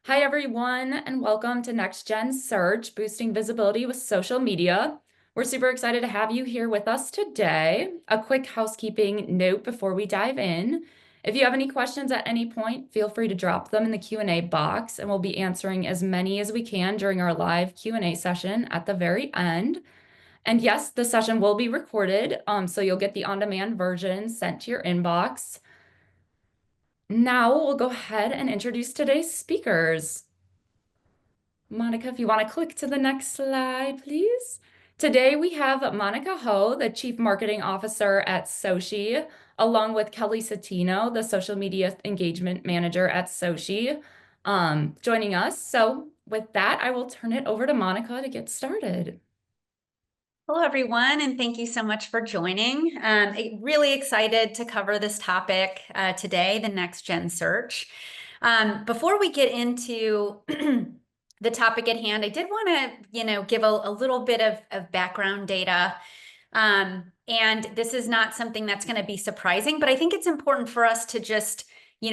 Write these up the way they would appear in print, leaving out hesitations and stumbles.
Hi, everyone, and welcome to Next Gen Search, boosting visibility with social media. We're super excited to have you here with us today. A quick housekeeping note before we dive in. If you have any questions at any point, feel free to drop them in the Q&A box, and we'll be answering as many as we can during our live Q&A session at the very end. And yes, the session will be recorded, so you'll get the on-demand version sent to your inbox. Now we'll go ahead and introduce today's speakers. Monica, if you want to click to the next slide, please. Today we have Monica Ho, the Chief Marketing Officer at Soci, along with Kelly Satino, the Social Media Engagement Manager at Soci, joining us. So with that, I will turn it over to Monica to get started. Hello, everyone, and thank you so much for joining. Really excited to cover this topic today, the next gen search. Before we get into the topic at hand, I did want to, give a little bit of background data. And this is not something that's going to be surprising, but I think it's important for us to just,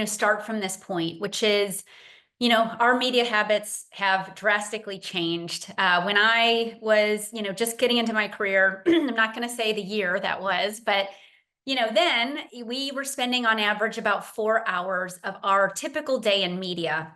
start from this point, which is, our media habits have drastically changed. When I was, just getting into my career, I'm not going to say the year that was, but, then we were spending on average about 4 hours of our typical day in media.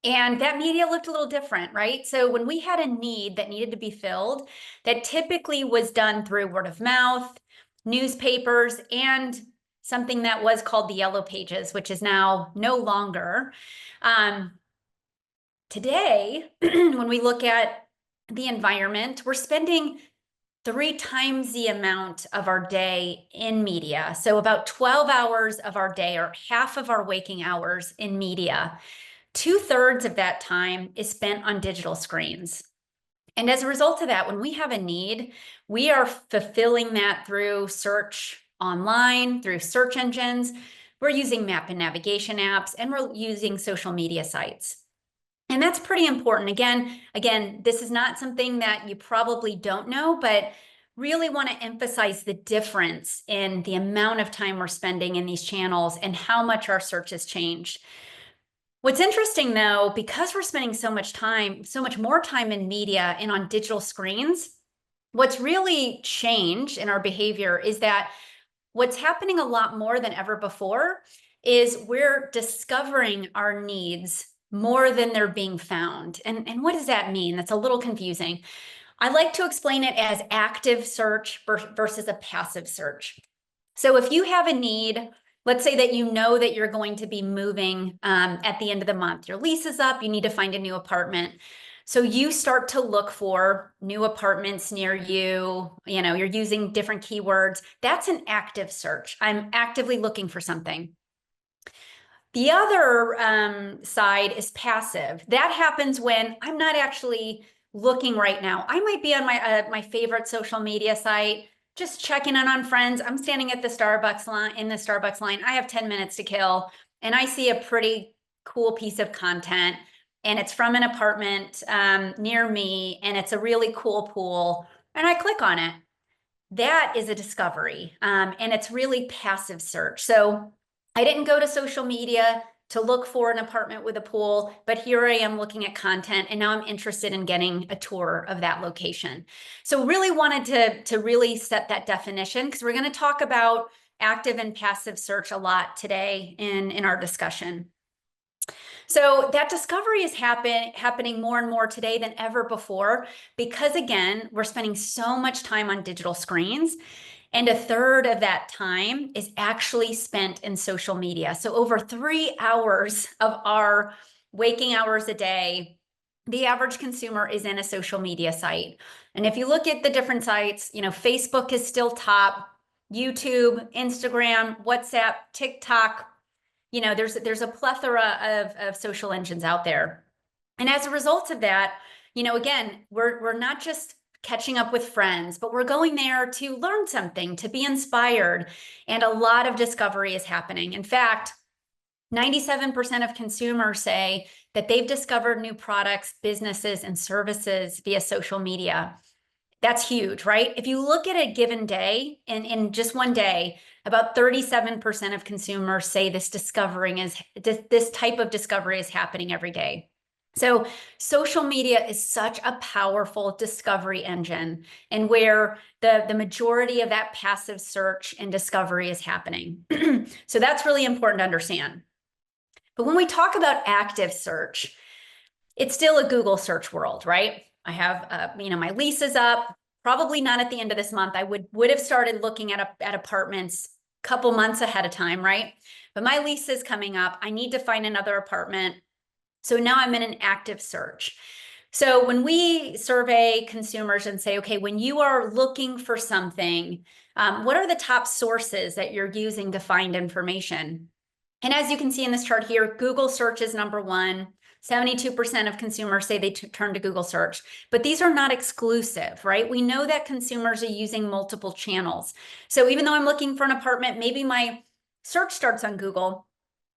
And that media looked a little different, right? So when we had a need that needed to be filled, that typically was done through word of mouth, newspapers, and something that was called the Yellow Pages, which is now no longer. Today, when we look at the environment, we're spending 3 times the amount of our day in media. So about 12 hours of our day, or half of our waking hours in media. 2/3 of that time is spent on digital screens. And as a result of that, when we have a need, we are fulfilling that through search online, through search engines. We're using map and navigation apps, and we're using social media sites. And that's pretty important. Again, this is not something that you probably don't know, but really want to emphasize the difference in the amount of time we're spending in these channels and how much our search has changed. What's interesting, though, because we're spending so much more time in media and on digital screens, what's really changed in our behavior is that what's happening a lot more than ever before is we're discovering our needs more than they're being found. And what does that mean? That's a little confusing. I like to explain it as active search versus a passive search. So if you have a need, let's say that you know that you're going to be moving at the end of the month, your lease is up, you need to find a new apartment. So you start to look for new apartments near you, you're using different keywords. That's an active search. I'm actively looking for something. The other side is passive. That happens when I'm not actually looking right now. I might be on my favorite social media site, just checking in on friends. I'm standing at the Starbucks line in the Starbucks line. I have 10 minutes to kill, and I see a pretty cool piece of content, and it's from an apartment near me, and it's a really cool pool, and I click on it. That is a discovery, and it's really passive search. So I didn't go to social media to look for an apartment with a pool, but here I am looking at content, and now I'm interested in getting a tour of that location. So really wanted to really set that definition, because we're going to talk about active and passive search a lot today in our discussion. So that discovery is happening more and more today than ever before, because again, we're spending so much time on digital screens. And 1/3 of that time is actually spent in social media. So over 3 hours of our waking hours a day, the average consumer is in a social media site. And if you look at the different sites, Facebook is still top, YouTube, Instagram, WhatsApp, TikTok, there's a plethora of social engines out there. And as a result of that, again, we're not just catching up with friends, but we're going there to learn something, to be inspired. And a lot of discovery is happening. In fact, 97% of consumers say that they've discovered new products, businesses, and services via social media. That's huge, right? If you look at a given day, in just one day, about 37% of consumers say this type of discovery is happening every day. So social media is such a powerful discovery engine, and where the majority of that passive search and discovery is happening. So that's really important to understand. But when we talk about active search, it's still a Google search world, right? I have, my lease is up, probably not at the end of this month. I would have started looking at apartments a couple months ahead of time, right? But my lease is coming up. I need to find another apartment. So now I'm in an active search. So when we survey consumers and say, okay, when you are looking for something, what are the top sources that you're using to find information? And as you can see in this chart here, Google search is number one. 72% of consumers say they turn to Google search, but these are not exclusive, right? We know that consumers are using multiple channels. So even though I'm looking for an apartment, maybe my search starts on Google,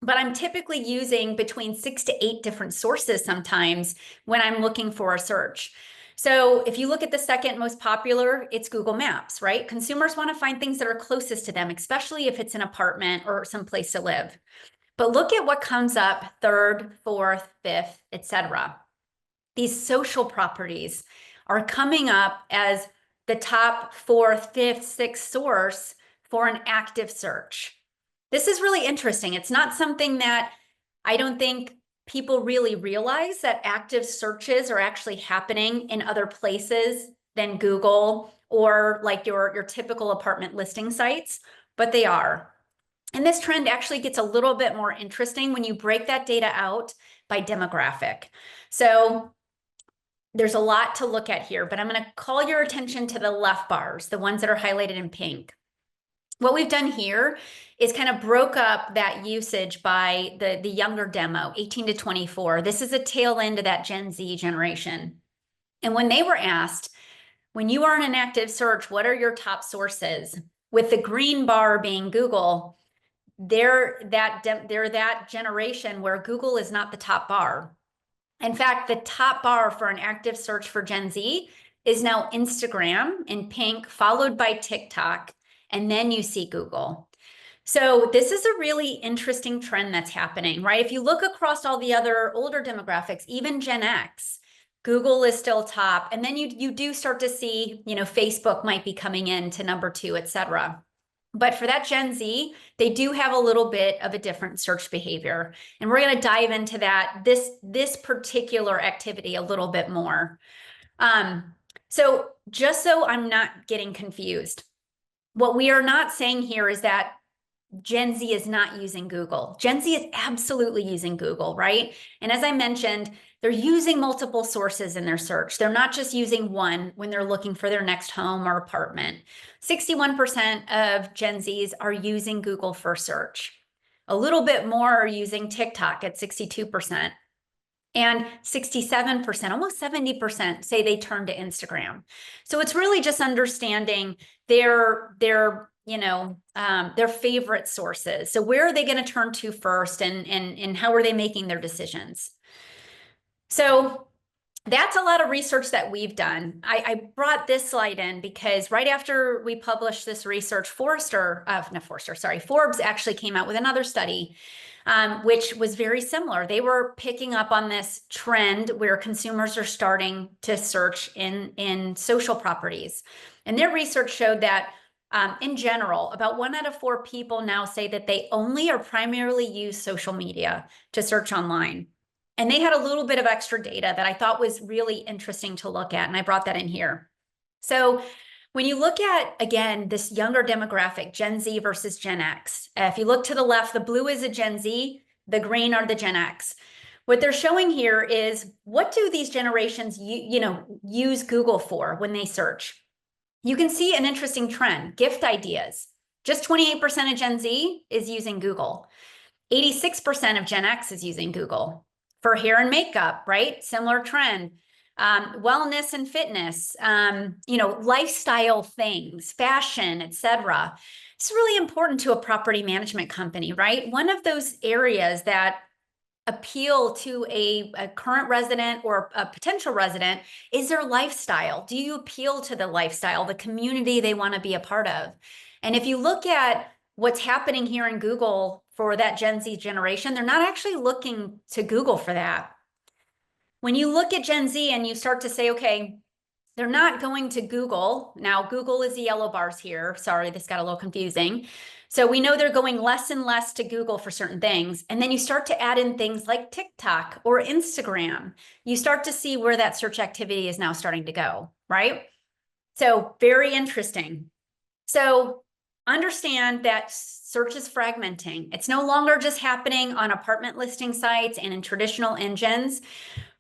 but I'm typically using between 6 to 8 different sources sometimes when I'm looking for a search. So if you look at the second most popular, it's Google Maps, right? Consumers want to find things that are closest to them, especially if it's an apartment or some place to live. But look at what comes up third, fourth, fifth, etc. These social properties are coming up as the top fourth, fifth, sixth source for an active search. This is really interesting. It's not something that I don't think people really realize, that active searches are actually happening in other places than Google or like your typical apartment listing sites, but they are. And this trend actually gets a little bit more interesting when you break that data out by demographic. So there's a lot to look at here, but I'm going to call your attention to the left bars, the ones that are highlighted in pink. What we've done here is kind of broke up that usage by the younger demo, 18 to 24. This is a tail end of that Gen Z generation. And when they were asked, when you are in an active search, what are your top sources? With the green bar being Google, they're that generation where Google is not the top bar. In fact, the top bar for an active search for Gen Z is now Instagram in pink, followed by TikTok, and then you see Google. So this is a really interesting trend that's happening, right? If you look across all the other older demographics, even Gen X, Google is still top. And then you do start to see, Facebook might be coming in to number 2, et cetera. But for that Gen Z, they do have a little bit of a different search behavior. And we're going to dive into this particular activity a little bit more. So just so I'm not getting confused, what we are not saying here is that Gen Z is not using Google. Gen Z is absolutely using Google, right? And as I mentioned, they're using multiple sources in their search. They're not just using one when they're looking for their next home or apartment. 61% of Gen Zs are using Google for search. A little bit more are using TikTok at 62%. And 67%, almost 70% say they turn to Instagram. So it's really just understanding their favorite sources. So where are they going to turn to first, and how are they making their decisions? So that's a lot of research that we've done. I brought this slide in because right after we published this research, Forbes actually came out with another study, which was very similar. They were picking up on this trend where consumers are starting to search in social properties. And their research showed that in general, about 1 out of 4 people now say that they only or primarily use social media to search online. And they had a little bit of extra data that I thought was really interesting to look at, and I brought that in here. So when you look at, again, this younger demographic, Gen Z versus Gen X, if you look to the left, the blue is a Gen Z, the green are the Gen X. What they're showing here is, what do these generations use Google for when they search? You can see an interesting trend, gift ideas. Just 28% of Gen Z is using Google. 86% of Gen X is using Google. For hair and makeup, right? Similar trend. Wellness and fitness, lifestyle things, fashion, etc. It's really important to a property management company, right? One of those areas that appeal to a current resident or a potential resident is their lifestyle. Do you appeal to the lifestyle, the community they want to be a part of? And if you look at what's happening here in Google for that Gen Z generation, they're not actually looking to Google for that. when you look at Gen Z and you start to say, okay, they're not going to Google. Now, Google is the yellow bars here. Sorry, this got a little confusing. So we know they're going less and less to Google for certain things. And then you start to add in things like TikTok or Instagram. You start to see where that search activity is now starting to go, right? So very interesting. So understand that search is fragmenting. It's no longer just happening on apartment listing sites and in traditional engines.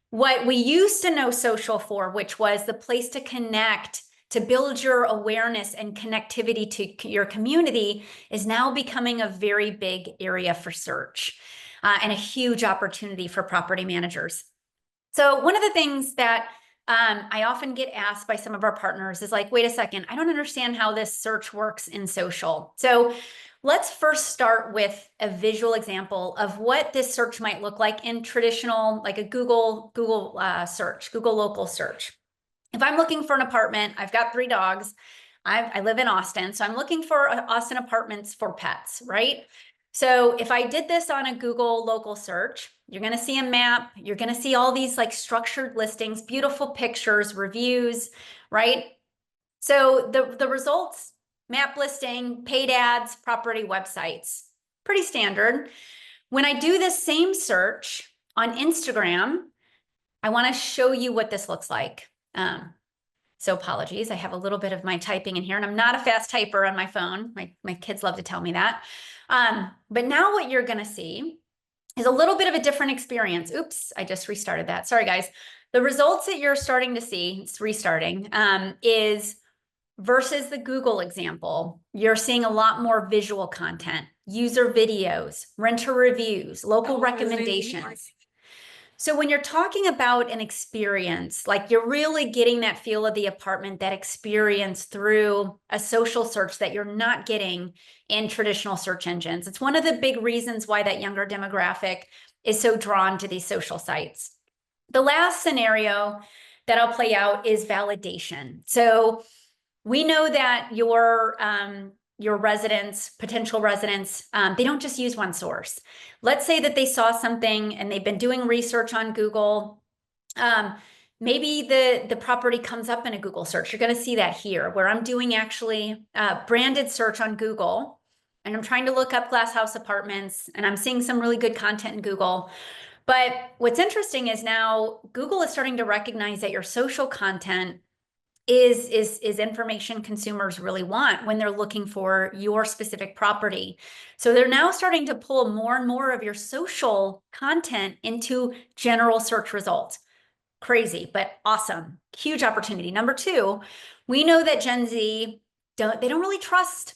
What we used to know social for, which was the place to connect, to build your awareness and connectivity to your community, is now becoming a very big area for search and a huge opportunity for property managers. So one of the things that I often get asked by some of our partners is like, wait a second, I don't understand how this search works in social. So let's first start with a visual example of what this search might look like in traditional, like a Google search, Google local search. If I'm looking for an apartment, I've got 3 dogs. I live in Austin, so I'm looking for Austin apartments for pets, right? So if I did this on a Google local search, you're going to see a map. You're going to see all these like structured listings, beautiful pictures, reviews, right? So the results, map listing, paid ads, property websites, pretty standard. When I do this same search on Instagram, I want to show you what this looks like. So apologies, I have a little bit of my typing in here, and I'm not a fast typer on my phone. My kids love to tell me that. But now what you're going to see is a little bit of a different experience. Oops, I just restarted that. Sorry, guys. The results that you're starting to see, it's restarting, is versus the Google example, you're seeing a lot more visual content, user videos, renter reviews, local recommendations. So when you're talking about an experience, like you're really getting that feel of the apartment, that experience through a social search that you're not getting in traditional search engines. It's one of the big reasons why that younger demographic is so drawn to these social sites. The last scenario that I'll play out is validation. So we know that your residents, potential residents, they don't just use one source. Let's say that they saw something and they've been doing research on Google. Maybe the property comes up in a Google search. You're going to see that here, where I'm doing actually branded search on Google, and I'm trying to look up glass house apartments, and I'm seeing some really good content in Google. But what's interesting is now Google is starting to recognize that your social content is information consumers really want when they're looking for your specific property. So they're now starting to pull more and more of your social content into general search results. Crazy, but awesome. Huge opportunity. Number 2, we know that Gen Z they don't really trust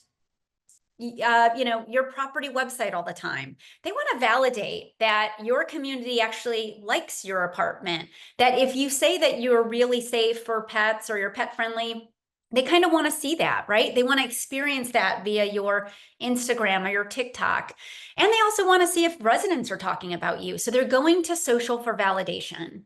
your property website all the time. They want to validate that your community actually likes your apartment, that if you say that you're really safe for pets or you're pet friendly, they kind of want to see that, right? They want to experience that via your Instagram or your TikTok. And they also want to see if residents are talking about you. So they're going to social for validation.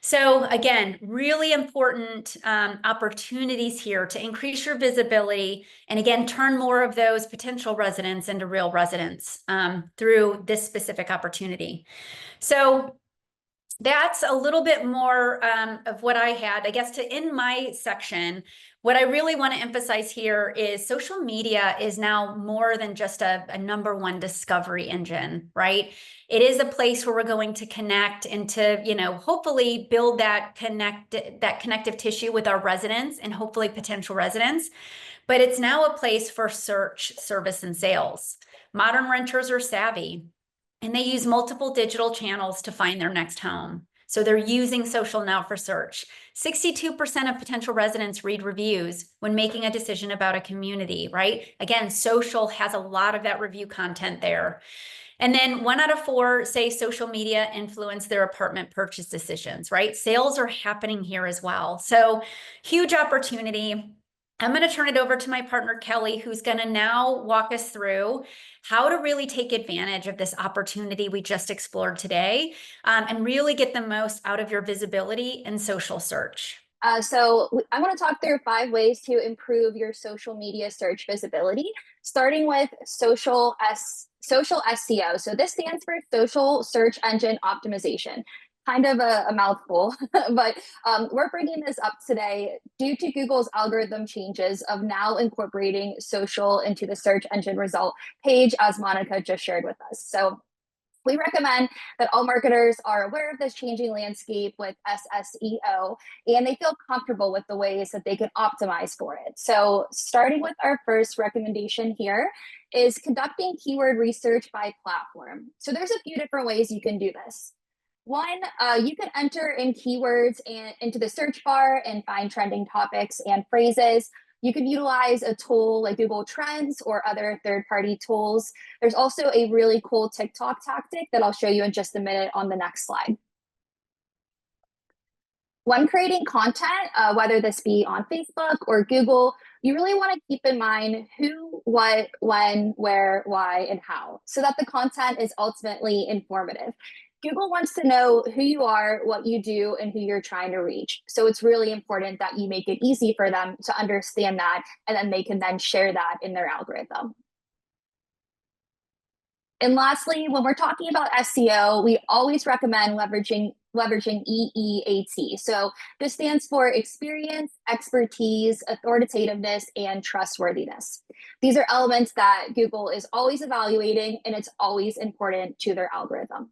So again, really important opportunities here to increase your visibility and again, turn more of those potential residents into real residents through this specific opportunity. So that's a little bit more of what I had, I guess, to end my section. What I really want to emphasize here is social media is now more than just a #1 discovery engine, right? It is a place where we're going to connect and to, hopefully build that connective tissue with our residents and hopefully potential residents. But it's now a place for search, service, and sales. Modern renters are savvy, and they use multiple digital channels to find their next home. So they're using social now for search. 62% of potential residents read reviews when making a decision about a community, right? Again, social has a lot of that review content there. And then 1 out of 4 say social media influence their apartment purchase decisions, right? Sales are happening here as well. So huge opportunity. I'm going to turn it over to my partner, Kelly, who's going to now walk us through how to really take advantage of this opportunity we just explored today and really get the most out of your visibility in social search. I want to talk through 5 ways to improve your social media search visibility, starting with social SEO. So this stands for social search engine optimization. kind of a mouthful, but we're bringing this up today due to Google's algorithm changes of now incorporating social into the search engine result page, as Monica just shared with us. So we recommend that all marketers are aware of this changing landscape with SSEO, and they feel comfortable with the ways that they can optimize for it. So starting with our first recommendation here is conducting keyword research by platform. So there's a few different ways you can do this. One, you can enter in keywords into the search bar and find trending topics and phrases. You can utilize a tool like Google Trends or other third-party tools. There's also a really cool TikTok tactic that I'll show you in just a minute on the next slide. When creating content, whether this be on Facebook or Google, you really want to keep in mind who, what, when, where, why, and how, so that the content is ultimately informative. Google wants to know who you are, what you do, and who you're trying to reach. So it's really important that you make it easy for them to understand that, and then they can then share that in their algorithm. And lastly, when we're talking about SEO, we always recommend leveraging EEAT. So this stands for experience, expertise, authoritativeness, and trustworthiness. These are elements that Google is always evaluating, and it's always important to their algorithm.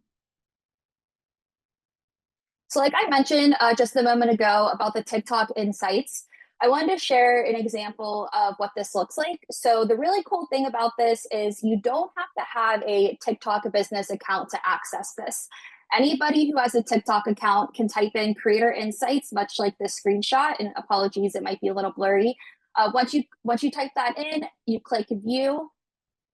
So like I mentioned just a moment ago about the TikTok insights, I wanted to share an example of what this looks like. So the really cool thing about this is you don't have to have a TikTok business account to access this. Anybody who has a TikTok account can type in creator insights, much like this screenshot, and apologies, it might be a little blurry. Once you type that in, you click view,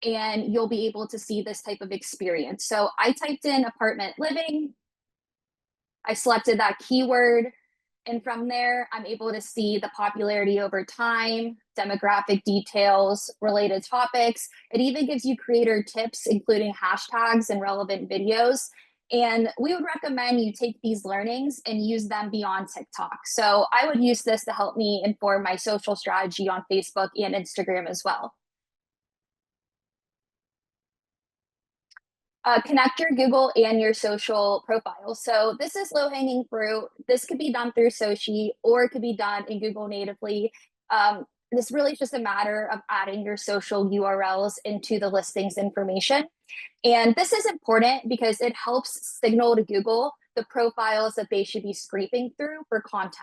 and you'll be able to see this type of experience. So I typed in apartment living, I selected that keyword, and from there, I'm able to see the popularity over time, demographic details, related topics. It even gives you creator tips, including hashtags and relevant videos. And we would recommend you take these learnings and use them beyond TikTok. So I would use this to help me inform my social strategy on Facebook and Instagram as well. Connect your Google and your social profile. So this is low-hanging fruit. This could be done through Sochi, or it could be done in Google natively. This really is just a matter of adding your social URLs into the listings information. And this is important because it helps signal to Google the profiles that they should be scraping through for content.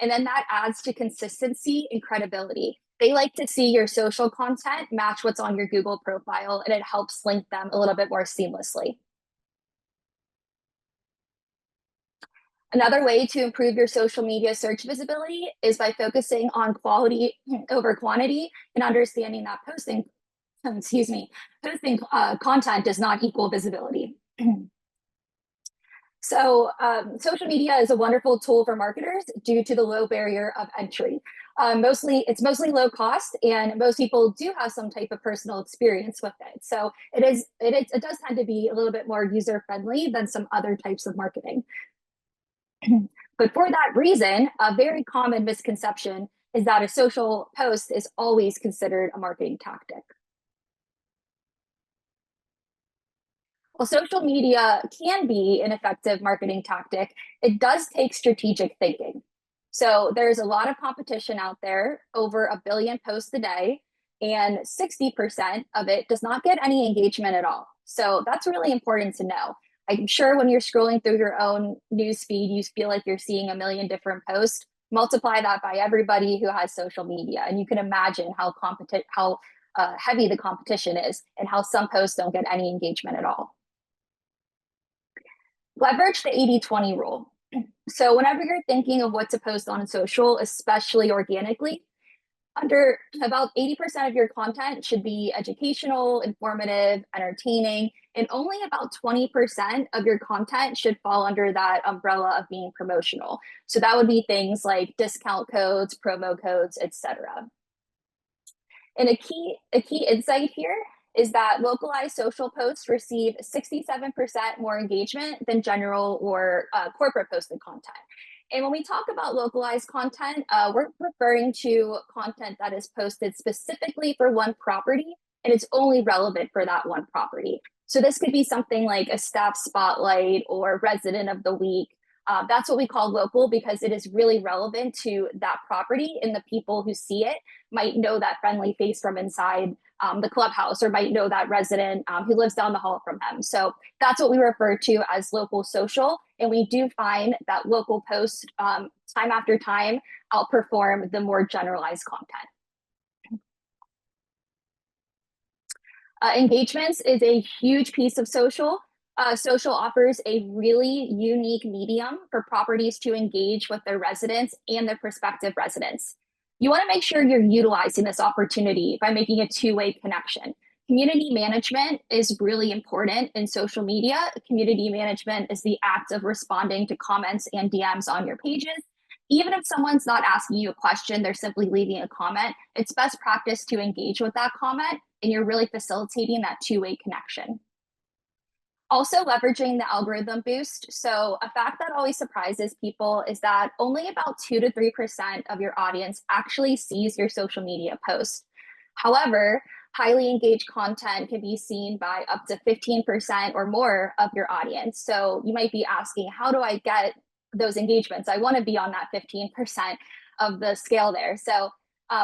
And then that adds to consistency and credibility. They like to see your social content match what's on your Google profile, and it helps link them a little bit more seamlessly. Another way to improve your social media search visibility is by focusing on quality over quantity and understanding that posting content does not equal visibility. So social media is a wonderful tool for marketers due to the low barrier of entry. It's mostly low cost, and most people do have some type of personal experience with it. So it does tend to be a little bit more user friendly than some other types of marketing. But for that reason, a very common misconception is that a social post is always considered a marketing tactic. While social media can be an effective marketing tactic, it does take strategic thinking. So there's a lot of competition out there, over 1 billion posts a day, and 60% of it does not get any engagement at all. So that's really important to know. I'm sure when you're scrolling through your own news feed, you feel like you're seeing 1 million different posts. Multiply that by everybody who has social media, and you can imagine how heavy the competition is, and how some posts don't get any engagement at all. Leverage the 80-20 rule. So whenever you're thinking of what to post on social, especially organically, under about 80% of your content should be educational, informative, entertaining, and only about 20% of your content should fall under that umbrella of being promotional. So that would be things like discount codes, promo codes, etc. And a key insight here is that localized social posts receive 67% more engagement than general or corporate posted content. And when we talk about localized content, we're referring to content that is posted specifically for one property, and it's only relevant for that one property. So this could be something like a staff spotlight or resident of the week. That's what we call local because it is really relevant to that property, and the people who see it might know that friendly face from inside the clubhouse, or might know that resident who lives down the hall from them. So that's what we refer to as local social. And we do find that local posts time after time outperform the more generalized content. Engagements is a huge piece of social. Social offers a really unique medium for properties to engage with their residents and their prospective residents. You want to make sure you're utilizing this opportunity by making a two-way connection. Community management is really important in social media. Community management is the act of responding to comments and DMs on your pages. Even if someone's not asking you a question, they're simply leaving a comment, it's best practice to engage with that comment, and you're really facilitating that two-way connection. Also leveraging the algorithm boost. So a fact that always surprises people is that only about 2 to 3% of your audience actually sees your social media post. However, highly engaged content can be seen by up to 15% or more of your audience. So you might be asking, how do I get those engagements? I want to be on that 15% of the scale there. So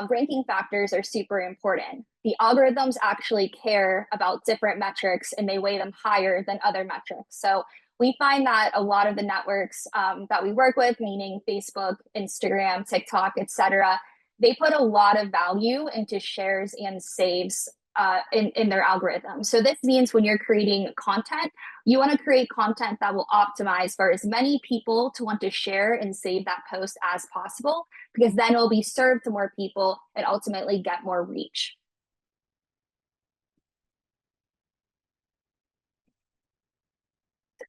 ranking factors are super important. The algorithms actually care about different metrics and they weigh them higher than other metrics. So we find that a lot of the networks that we work with, meaning Facebook, Instagram, TikTok, etc., they put a lot of value into shares and saves in their algorithm. So this means when you're creating content, you want to create content that will optimize for as many people to want to share and save that post as possible, because then it'll be served to more people and ultimately get more reach.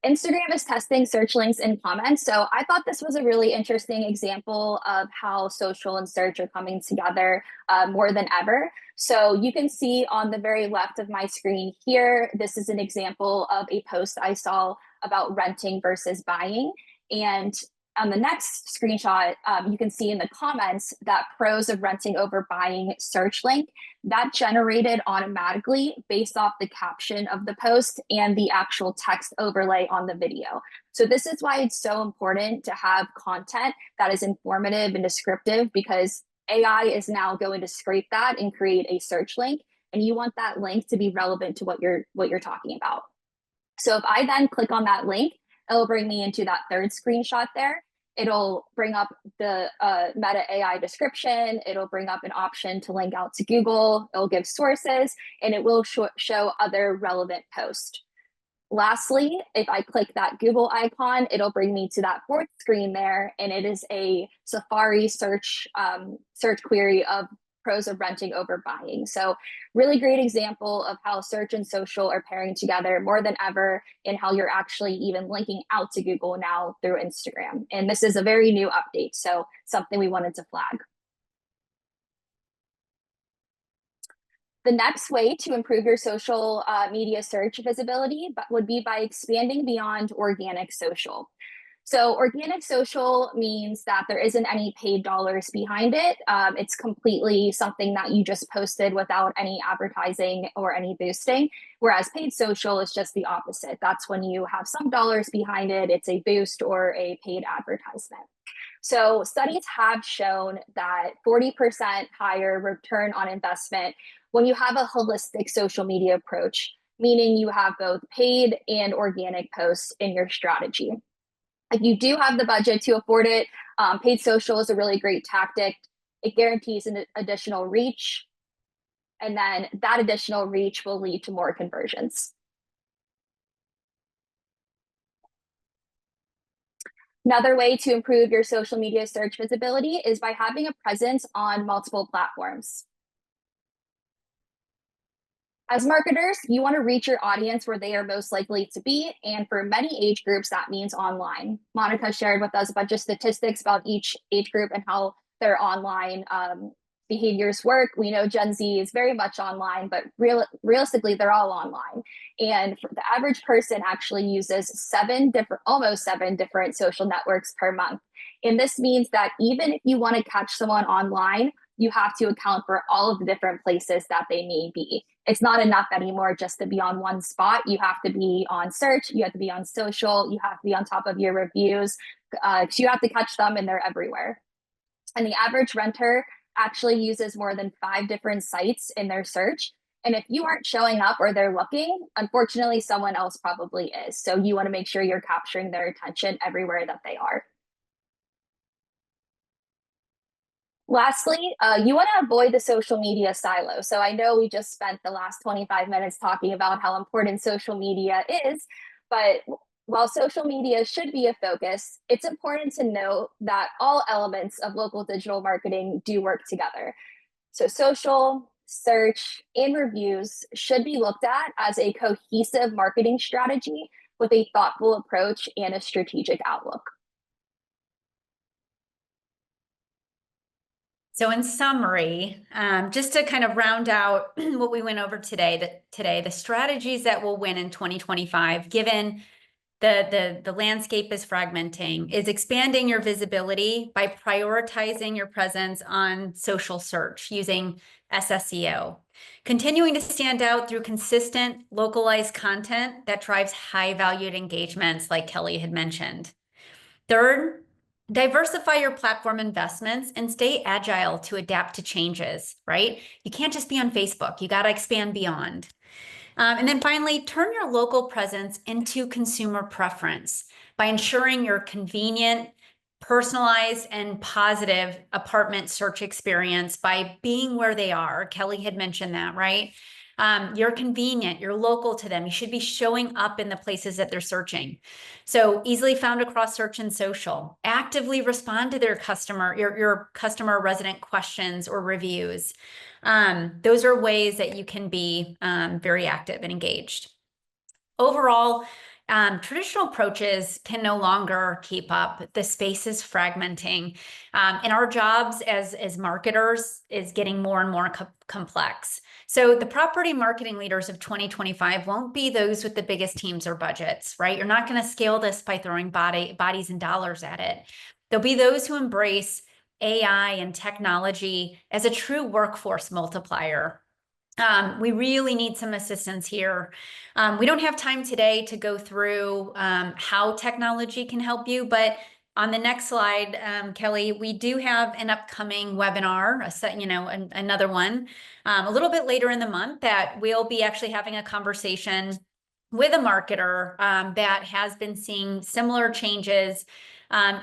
Instagram is testing search links and comments. So I thought this was a really interesting example of how social and search are coming together more than ever. So you can see on the very left of my screen here, this is an example of a post I saw about renting versus buying. And on the next screenshot, you can see in the comments that pros of renting over buying search link that generated automatically based off the caption of the post and the actual text overlay on the video. So this is why it's so important to have content that is informative and descriptive, because AI is now going to scrape that and create a search link, and you want that link to be relevant to what you're talking about. So if I then click on that link, it'll bring me into that third screenshot there. It'll bring up the Meta AI description. It'll bring up an option to link out to Google. It'll give sources, and it will show other relevant posts. Lastly, if I click that Google icon, it'll bring me to that fourth screen there, and it is a Safari search query of pros of renting over buying. So really great example of how search and social are pairing together more than ever, and how you're actually even linking out to Google now through Instagram. And this is a very new update, so something we wanted to flag. The next way to improve your social media search visibility would be by expanding beyond organic social. So organic social means that there isn't any paid dollars behind it. It's completely something that you just posted without any advertising or any boosting. Whereas paid social is just the opposite. That's when you have some dollars behind it. It's a boost or a paid advertisement. So studies have shown that 40% higher return on investment when you have a holistic social media approach, meaning you have both paid and organic posts in your strategy. If you do have the budget to afford it, paid social is a really great tactic. It guarantees an additional reach, and then that additional reach will lead to more conversions. Another way to improve your social media search visibility is by having a presence on multiple platforms. As marketers, you want to reach your audience where they are most likely to be, and for many age groups, that means online. Monica shared with us a bunch of statistics about each age group and how their online behaviors work. We know Gen Z is very much online, but realistically, they're all online. And the average person actually uses almost seven different social networks per month. And this means that even if you want to catch someone online, you have to account for all of the different places that they may be. it's not enough anymore just to be on one spot. You have to be on search, you have to be on social, you have to be on top of your reviews, because you have to catch them and they're everywhere. And the average renter actually uses more than 5 different sites in their search. And if you aren't showing up or they're looking, unfortunately, someone else probably is. So you want to make sure you're capturing their attention everywhere that they are. Lastly, you want to avoid the social media silo. So I know we just spent the last 25 minutes talking about how important social media is, but while social media should be a focus, it's important to note that all elements of local digital marketing do work together. So social, search, and reviews should be looked at as a cohesive marketing strategy with a thoughtful approach and a strategic outlook. So in summary, just to kind of round out what we went over today, the strategies that will win in 2025, given the landscape is fragmenting, is expanding your visibility by prioritizing your presence on social search using SSEO, continuing to stand out through consistent localized content that drives high valued engagements like Kelly had mentioned. Third, diversify your platform investments and stay agile to adapt to changes, right? You can't just be on Facebook. You got to expand beyond. And then finally, turn your local presence into consumer preference by ensuring your convenient, personalized, and positive apartment search experience by being where they are. Kelly had mentioned that, right? You're convenient, you're local to them. You should be showing up in the places that they're searching. So easily found across search and social. Actively respond to their your customer resident questions or reviews. Those are ways that you can be very active and engaged. Overall, traditional approaches can no longer keep up. The space is fragmenting, and our jobs as marketers is getting more and more complex. So the property marketing leaders of 2025 won't be those with the biggest teams or budgets, right? You're not going to scale this by throwing bodies and dollars at it. There'll be those who embrace AI and technology as a true workforce multiplier. We really need some assistance here. We don't have time today to go through how technology can help you, but on the next slide, Kelly, we do have an upcoming webinar, another one, a little bit later in the month that we'll be actually having a conversation with a marketer that has been seeing similar changes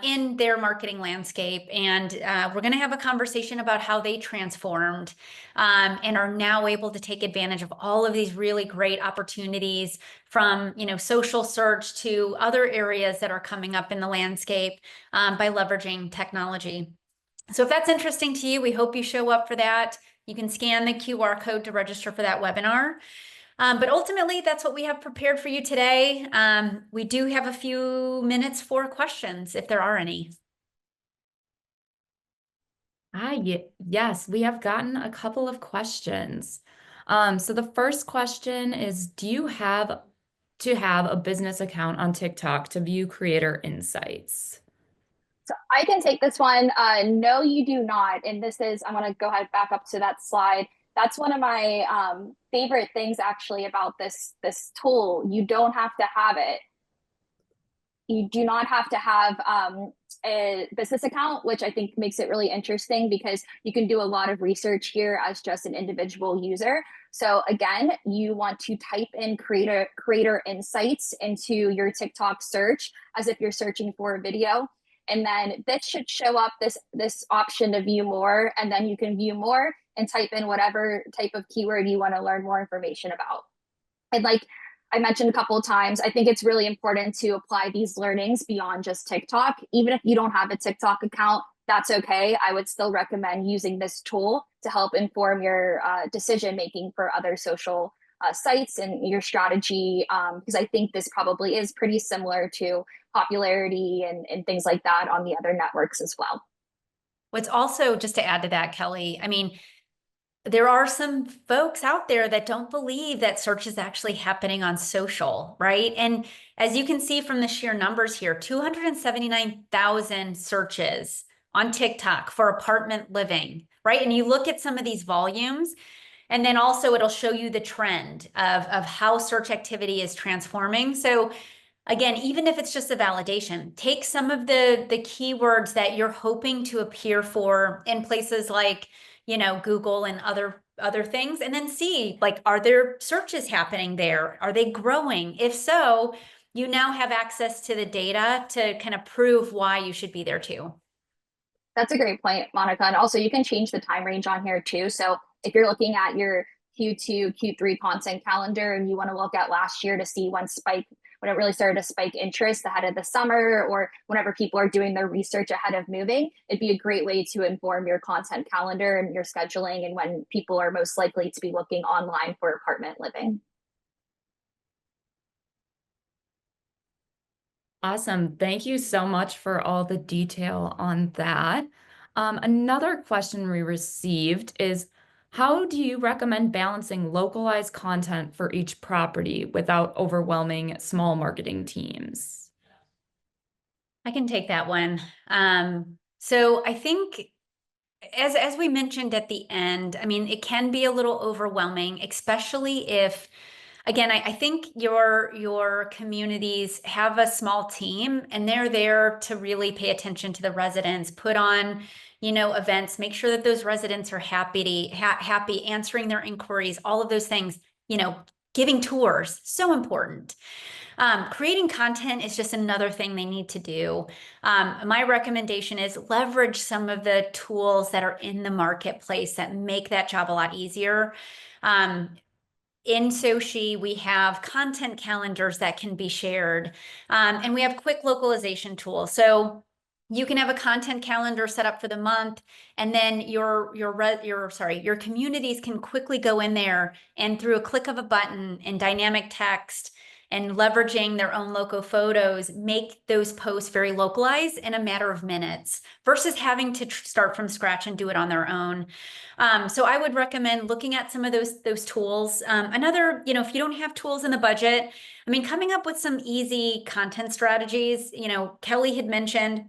in their marketing landscape. And we're going to have a conversation about how they transformed and are now able to take advantage of all of these really great opportunities from, social search to other areas that are coming up in the landscape by leveraging technology. So if that's interesting to you, we hope you show up for that. You can scan the QR code to register for that webinar. But ultimately, that's what we have prepared for you today. We do have a few minutes for questions, if there are any. Yes, we have gotten a couple of questions. So the first question is, do you have to have a business account on TikTok to view creator insights? So I can take this one. No, you do not. And this is, I want to go ahead back up to that slide. That's one of my favorite things actually about this tool. You don't have to have it. You do not have to have a business account, which I think makes it really interesting because you can do a lot of research here as just an individual user. So again, you want to type in creator insights into your TikTok search as if you're searching for a video. And then this should show up this option to view more, and then you can view more and type in whatever type of keyword you want to learn more information about. And like I mentioned a couple of times, I think it's really important to apply these learnings beyond just TikTok. Even if you don't have a TikTok account, that's okay. I would still recommend using this tool to help inform your decision making for other social sites and your strategy, because I think this probably is pretty similar to popularity and things like that on the other networks as well. What's also, just to add to that, Kelly, I mean, there are some folks out there that don't believe that search is actually happening on social, right? And as you can see from the sheer numbers here, 279,000 searches on TikTok for apartment living, right? And you look at some of these volumes, And then also it'll show you the trend of how search activity is transforming. So again, even if it's just a validation, take some of the keywords that you're hoping to appear for in places like, Google and other things, and then see, like, are there searches happening there? Are they growing? If so, you now have access to the data to kind of prove why you should be there too. That's a great point, Monica. And also, you can change the time range on here too. So if you're looking at your Q2, Q3 content calendar and you want to look at last year to see when it really started to spike interest ahead of the summer or whenever people are doing their research ahead of moving, it'd be a great way to inform your content calendar and your scheduling and when people are most likely to be looking online for apartment living. Awesome. Thank you so much for all the detail on that. Another question we received is, how do you recommend balancing localized content for each property without overwhelming small marketing teams? I can take that one. So I think as we mentioned at the end, I mean, it can be a little overwhelming, especially if, again, I think your communities have a small team and they're there to really pay attention to the residents, put on, events, make sure that those residents are happy, answering their inquiries, all of those things, giving tours, so important. Creating content is just another thing they need to do. My recommendation is leverage some of the tools that are in the marketplace that make that job a lot easier. In Sochi, we have content calendars that can be shared, and we have quick localization tools. So you can have a content calendar set up for the month, and then your communities can quickly go in there and through a click of a button and dynamic text and leveraging their own local photos, make those posts very localized in a matter of minutes versus having to start from scratch and do it on their own. So I would recommend looking at some of those tools. Another, if you don't have tools in the budget, I mean, coming up with some easy content strategies. Kelly had mentioned,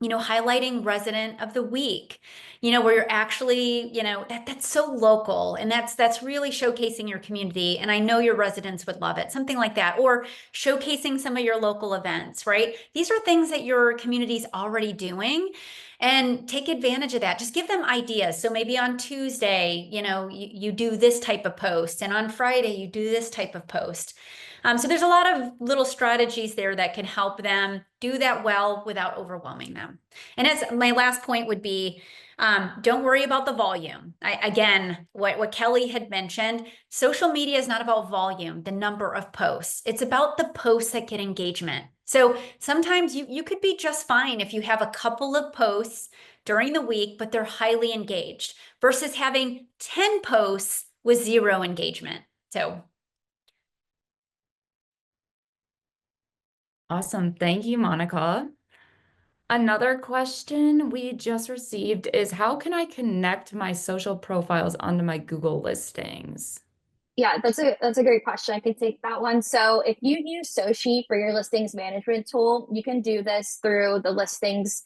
highlighting resident of the week, where you're actually, that's so local and that's really showcasing your community. And I know your residents would love it, something like that, or showcasing some of your local events, right? These are things that your community's already doing, and take advantage of that. Just give them ideas. So maybe on Tuesday, you do this type of post, and on Friday, you do this type of post. So there's a lot of little strategies there that can help them do that well without overwhelming them. And as my last point would be, don't worry about the volume. Again, what Kelly had mentioned, social media is not about volume, the number of posts. It's about the posts that get engagement. So sometimes you could be just fine if you have a couple of posts during the week, but they're highly engaged versus having 10 posts with 0 engagement. So Awesome. Thank you, Monica. Another question we just received is, how can I connect my social profiles onto my Google listings? Yeah, that's a great question. I could take that one. So if you use Sochi for your listings management tool, you can do this through the listings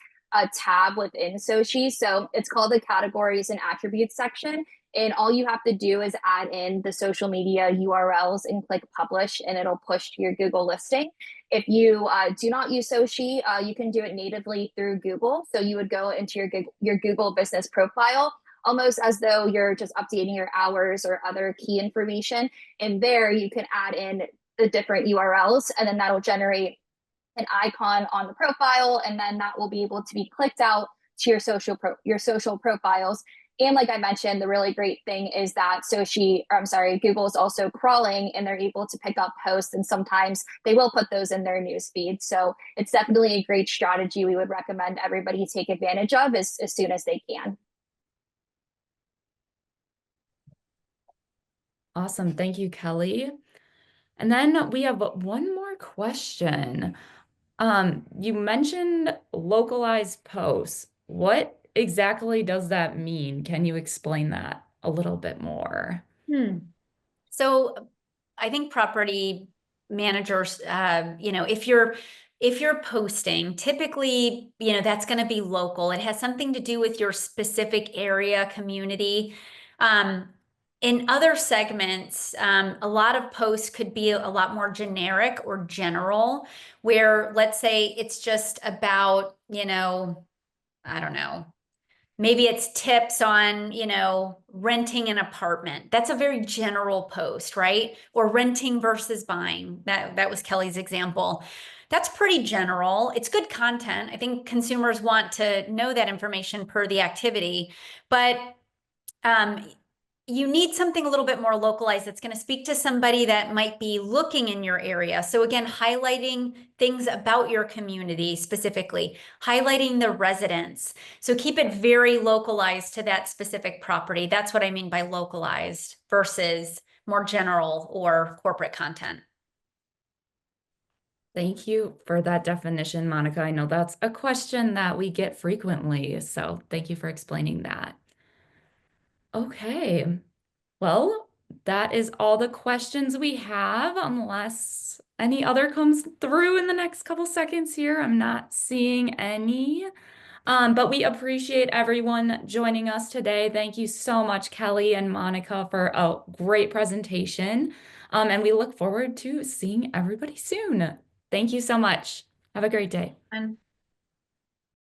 tab within Sochi. So it's called the categories and attributes section. And all you have to do is add in the social media URLs and click publish, and it'll push to your Google listing. If you do not use Sochi, you can do it natively through Google. So you would go into your Google business profile almost as though you're just updating your hours or other key information. And there you can add in the different URLs, and then that'll generate an icon on the profile, and then that will be able to be clicked out to your social profiles. And like I mentioned, the really great thing is that Google is also crawling and they're able to pick up posts, and sometimes they will put those in their news feed. So it's definitely a great strategy we would recommend everybody take advantage of as soon as they can. Awesome. Thank you, Kelly. And then we have one more question. You mentioned localized posts. What exactly does that mean? Can you explain that a little bit more? So I think property managers, if you're posting, typically, that's going to be local. It has something to do with your specific area, community. In other segments, a lot of posts could be a lot more generic or general, where let's say it's just about, I don't know, maybe it's tips on, renting an apartment. That's a very general post, right? Or renting versus buying. That was Kelly's example. That's pretty general. It's good content. I think consumers want to know that information per the activity, but um, you need something a little bit more localized that's going to speak to somebody that might be looking in your area. So again, highlighting things about your community specifically, highlighting the residents. So keep it very localized to that specific property. That's what I mean by localized versus more general or corporate content. Thank you for that definition, Monica. I know that's a question that we get frequently, so thank you for explaining that. Okay, well, that is all the questions we have, unless any other comes through in the next couple seconds here. I'm not seeing any. But we appreciate everyone joining us today. Thank you so much, Kelly and Monica, for a great presentation. And we look forward to seeing everybody soon. Thank you so much. Have a great day. And